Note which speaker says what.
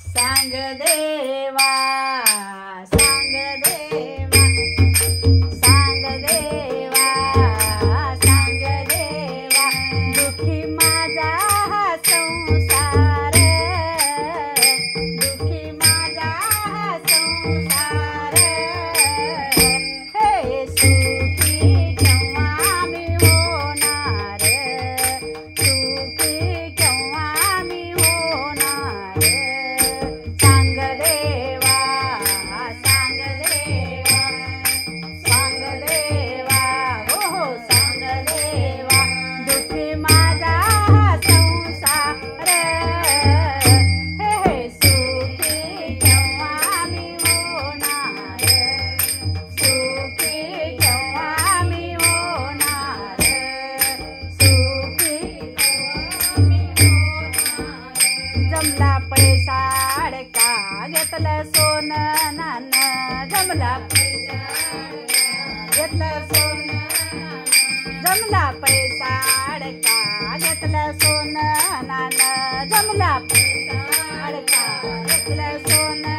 Speaker 1: सांग देवा सांग देवा सांग देवा सांग देवा दुखी माझा हा संसार दुखी माझा हा संसार हे सुखी केव्हा मी होणार सुखी केव्हा मी होणार सांग देवा सांग देवा सांग देवा हो सांग देवा दुखी माझा हा संसार हे सुखी केव्हा मी होणार सुखी केव्हा मी होणार सुखी केव्हा मी होणार जमला पैसा अडका घेतलं सोनं नाणं जमला पैसा घेतलं सोनं जमला पैसा अडका घेतलं सोनं नाणं जमला पैसा अडका घेतलं सोनं